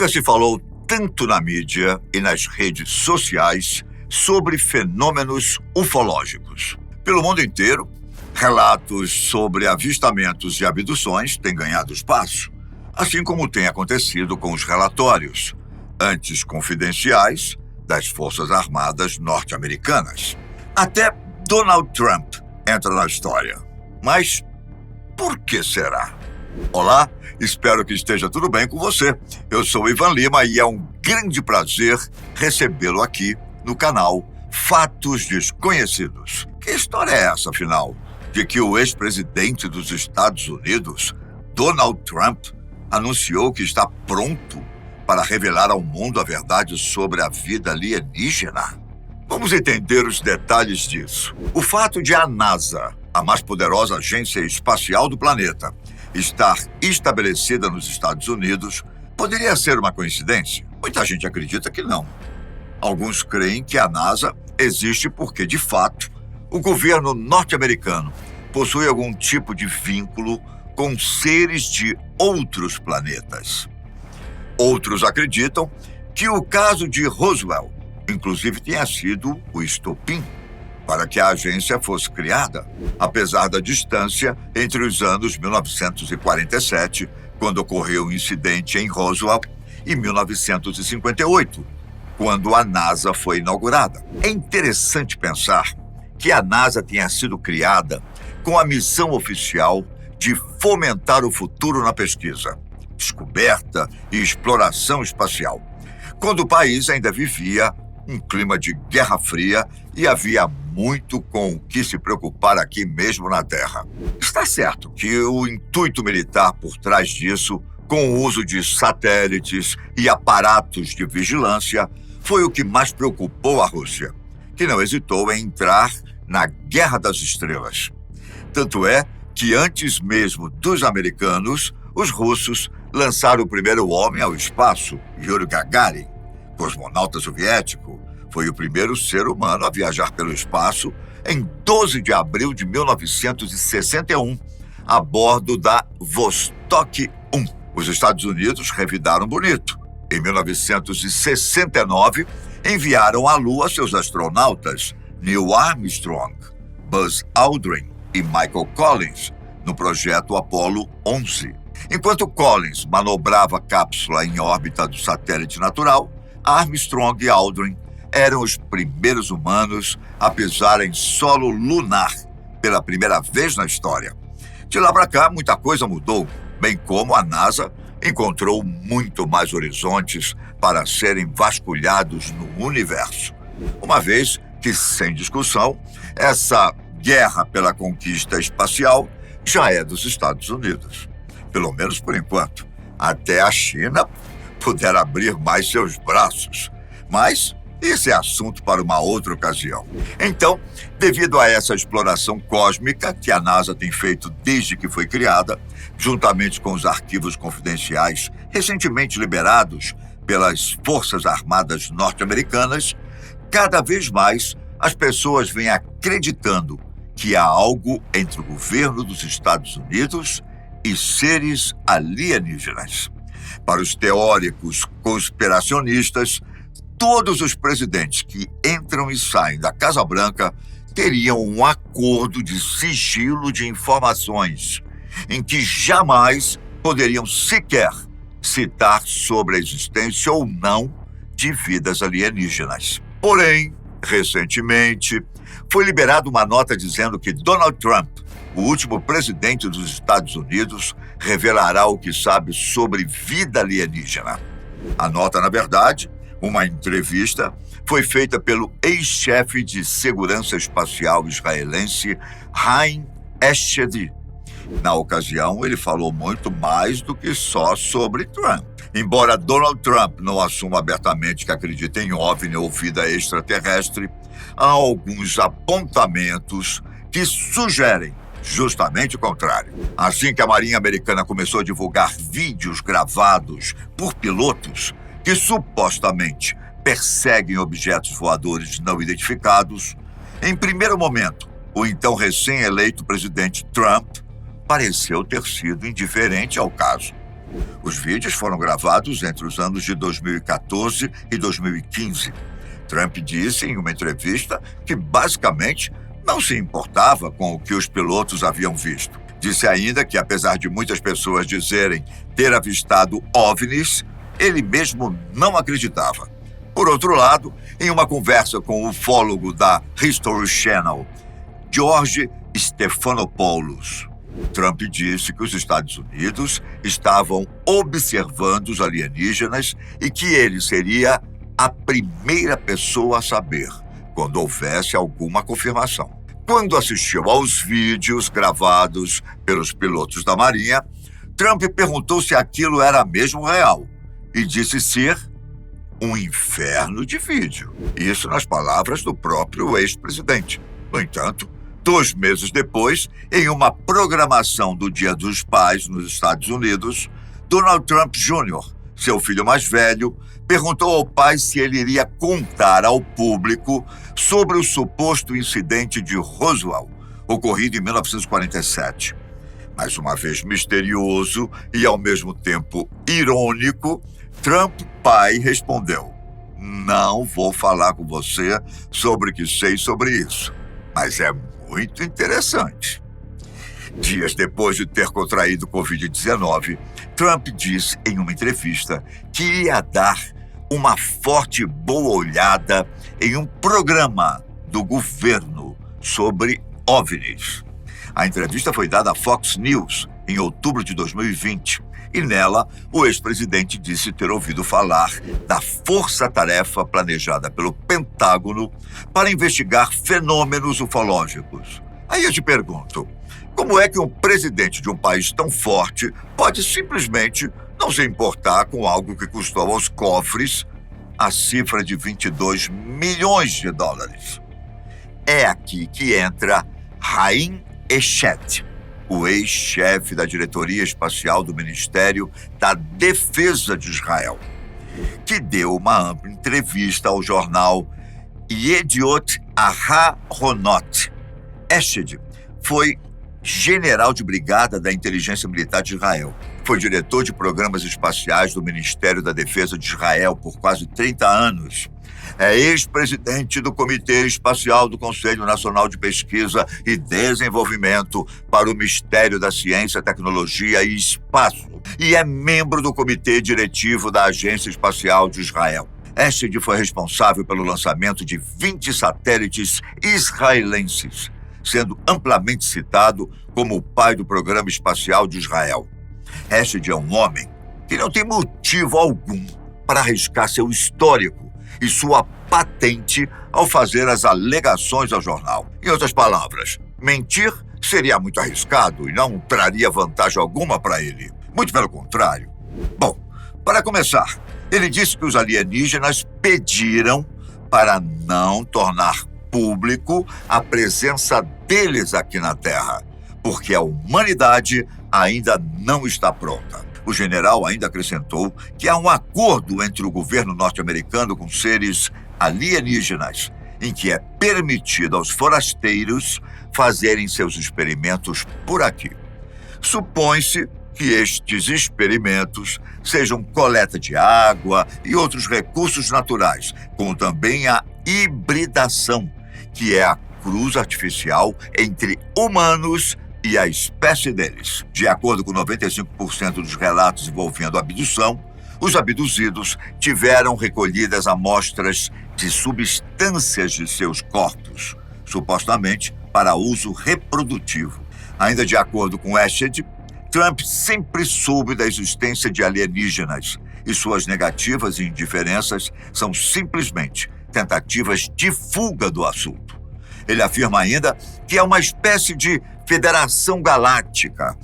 Nunca se falou tanto na mídia e nas redes sociais sobre fenômenos ufológicos. Pelo mundo inteiro, relatos sobre avistamentos e abduções têm ganhado espaço, assim como tem acontecido com os relatórios, antes confidenciais, das Forças Armadas norte-americanas. Até Donald Trump entra na história. Mas por que será? Olá, espero que esteja tudo bem com você. Eu sou Ivan Lima e é um grande prazer recebê-lo aqui no canal Fatos Desconhecidos. Que história é essa, afinal, de que o ex-presidente dos Estados Unidos, Donald Trump, anunciou que está pronto para revelar ao mundo a verdade sobre a vida alienígena? Vamos entender os detalhes disso. O fato de a NASA, a mais poderosa agência espacial do planeta, estar estabelecida nos Estados Unidos, poderia ser uma coincidência? Muita gente acredita que não. Alguns creem que a NASA existe porque, de fato, o governo norte-americano possui algum tipo de vínculo com seres de outros planetas. Outros acreditam que o caso de Roswell, inclusive, tenha sido o estopim para que a agência fosse criada, apesar da distância entre os anos 1947, quando ocorreu o incidente em Roswell, e 1958, quando a NASA foi inaugurada. É interessante pensar que a NASA tenha sido criada com a missão oficial de fomentar o futuro na pesquisa, descoberta e exploração espacial, quando o país ainda vivia um clima de Guerra Fria e havia muito com o que se preocupar aqui mesmo na Terra. Está certo que o intuito militar por trás disso, com o uso de satélites e aparatos de vigilância, foi o que mais preocupou a Rússia, que não hesitou em entrar na Guerra das Estrelas. Tanto é que antes mesmo dos americanos, os russos lançaram o primeiro homem ao espaço, Yuri Gagarin, cosmonauta soviético. Foi o primeiro ser humano a viajar pelo espaço em 12 de abril de 1961, a bordo da Vostok 1. Os Estados Unidos revidaram bonito. Em 1969, enviaram à Lua seus astronautas Neil Armstrong, Buzz Aldrin e Michael Collins no projeto Apollo 11. Enquanto Collins manobrava a cápsula em órbita do satélite natural, Armstrong e Aldrin eram os primeiros humanos a pisar em solo lunar pela primeira vez na história. De lá para cá, muita coisa mudou, bem como a NASA encontrou muito mais horizontes para serem vasculhados no universo. Uma vez que, sem discussão, essa guerra pela conquista espacial já é dos Estados Unidos. Pelo menos por enquanto, até a China puder abrir mais seus braços. Mas esse é assunto para uma outra ocasião. Então, devido a essa exploração cósmica que a NASA tem feito desde que foi criada, juntamente com os arquivos confidenciais recentemente liberados pelas Forças Armadas norte-americanas, cada vez mais as pessoas vêm acreditando que há algo entre o governo dos Estados Unidos e seres alienígenas. Para os teóricos conspiracionistas, todos os presidentes que entram e saem da Casa Branca teriam um acordo de sigilo de informações, em que jamais poderiam sequer citar sobre a existência ou não de vidas alienígenas. Porém, recentemente, foi liberada uma nota dizendo que Donald Trump, o último presidente dos Estados Unidos, revelará o que sabe sobre vida alienígena. A nota, na verdade, uma entrevista, foi feita pelo ex-chefe de segurança espacial israelense, Haim Eshed. Na ocasião, ele falou muito mais do que só sobre Trump. Embora Donald Trump não assuma abertamente que acredita em OVNI ou vida extraterrestre, há alguns apontamentos que sugerem justamente o contrário. Assim que a Marinha Americana começou a divulgar vídeos gravados por pilotos que supostamente perseguem objetos voadores não identificados, em primeiro momento, o então recém-eleito presidente Trump pareceu ter sido indiferente ao caso. Os vídeos foram gravados entre os anos de 2014 e 2015. Trump disse em uma entrevista que, basicamente, não se importava com o que os pilotos haviam visto. Disse ainda que, apesar de muitas pessoas dizerem ter avistado OVNIs, ele mesmo não acreditava. Por outro lado, em uma conversa com o ufólogo da History Channel, George Stephanopoulos, Trump disse que os Estados Unidos estavam observando os alienígenas e que ele seria a primeira pessoa a saber, quando houvesse alguma confirmação. Quando assistiu aos vídeos gravados pelos pilotos da Marinha, Trump perguntou se aquilo era mesmo real e disse ser um inferno de vídeo. Isso nas palavras do próprio ex-presidente. No entanto, 2 meses depois, em uma programação do Dia dos Pais nos Estados Unidos, Donald Trump Jr., seu filho mais velho, perguntou ao pai se ele iria contar ao público sobre o suposto incidente de Roswell, ocorrido em 1947. Mais uma vez misterioso e, ao mesmo tempo, irônico, Trump pai respondeu: "Não vou falar com você sobre o que sei sobre isso, mas é muito interessante." Dias depois de ter contraído Covid-19, Trump disse em uma entrevista que iria dar uma forte boa olhada em um programa do governo sobre OVNIs. A entrevista foi dada à Fox News em outubro de 2020 e nela o ex-presidente disse ter ouvido falar da força-tarefa planejada pelo Pentágono para investigar fenômenos ufológicos. Aí eu te pergunto, como é que um presidente de um país tão forte pode simplesmente não se importar com algo que custou aos cofres a cifra de 22 milhões de dólares? É aqui que entra Haim Eshet, o ex-chefe da diretoria espacial do Ministério da Defesa de Israel, que deu uma ampla entrevista ao jornal Yediot Aharonot. Eshed foi general de brigada da inteligência militar de Israel. Foi diretor de programas espaciais do Ministério da Defesa de Israel por quase 30 anos. É ex-presidente do Comitê Espacial do Conselho Nacional de Pesquisa e Desenvolvimento para o Ministério da Ciência, Tecnologia e Espaço e é membro do Comitê Diretivo da Agência Espacial de Israel. Eshed foi responsável pelo lançamento de 20 satélites israelenses, sendo amplamente citado como o pai do programa espacial de Israel. Eshed é um homem que não tem motivo algum para arriscar seu histórico e sua patente ao fazer as alegações ao jornal. Em outras palavras, mentir seria muito arriscado e não traria vantagem alguma para ele. Muito pelo contrário. Bom, para começar, ele disse que os alienígenas pediram para não tornar público a presença deles aqui na Terra, porque a humanidade ainda não está pronta. O general ainda acrescentou que há um acordo entre o governo norte-americano com seres alienígenas, em que é permitido aos forasteiros fazerem seus experimentos por aqui. Supõe-se que estes experimentos sejam coleta de água e outros recursos naturais, como também a hibridação, que é a cruz artificial entre humanos e a espécie deles. De acordo com 95% dos relatos envolvendo abdução, os abduzidos tiveram recolhidas amostras de substâncias de seus corpos, supostamente para uso reprodutivo. Ainda de acordo com Eshed, Trump sempre soube da existência de alienígenas e suas negativas e indiferenças são simplesmente tentativas de fuga do assunto. Ele afirma ainda que é uma espécie de federação galáctica,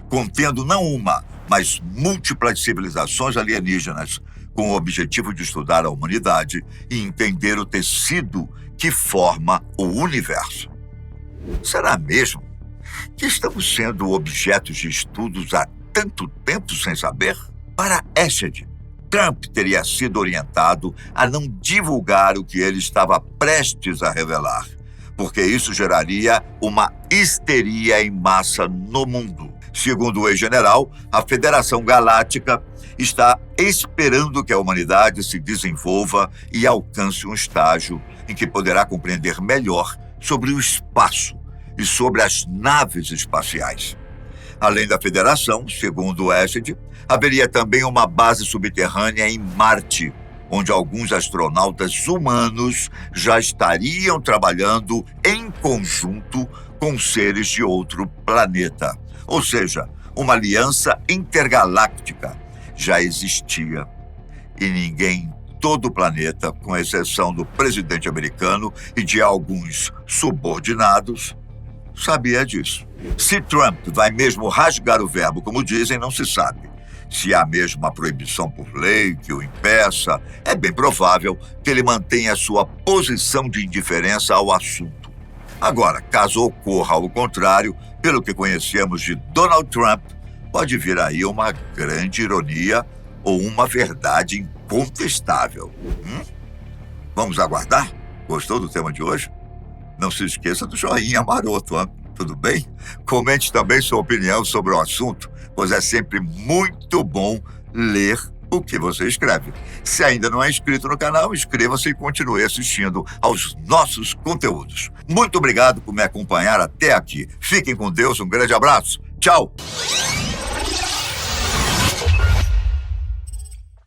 contendo não uma, mas múltiplas civilizações alienígenas, com o objetivo de estudar a humanidade e entender o tecido que forma o universo. Será mesmo que estamos sendo objetos de estudos há tanto tempo sem saber? Para Eshed, Trump teria sido orientado a não divulgar o que ele estava prestes a revelar, porque isso geraria uma histeria em massa no mundo. Segundo o ex-general, a Federação Galáctica está esperando que a humanidade se desenvolva e alcance um estágio em que poderá compreender melhor sobre o espaço e sobre as naves espaciais. Além da Federação, segundo o Eshed, haveria também uma base subterrânea em Marte, onde alguns astronautas humanos já estariam trabalhando em conjunto com seres de outro planeta. Ou seja, uma aliança intergaláctica já existia e ninguém em todo o planeta, com exceção do presidente americano e de alguns subordinados, sabia disso. Se Trump vai mesmo rasgar o verbo, como dizem, não se sabe. Se há mesmo uma proibição por lei que o impeça, é bem provável que ele mantenha sua posição de indiferença ao assunto. Agora, caso ocorra o contrário, pelo que conhecemos de Donald Trump, pode vir aí uma grande ironia ou uma verdade incontestável. Vamos aguardar? Gostou do tema de hoje? Não se esqueça do joinha maroto, hein? Tudo bem? Comente também sua opinião sobre o assunto, pois é sempre muito bom ler o que você escreve. Se ainda não é inscrito no canal, inscreva-se e continue assistindo aos nossos conteúdos. Muito obrigado por me acompanhar até aqui. Fiquem com Deus, um grande abraço. Tchau!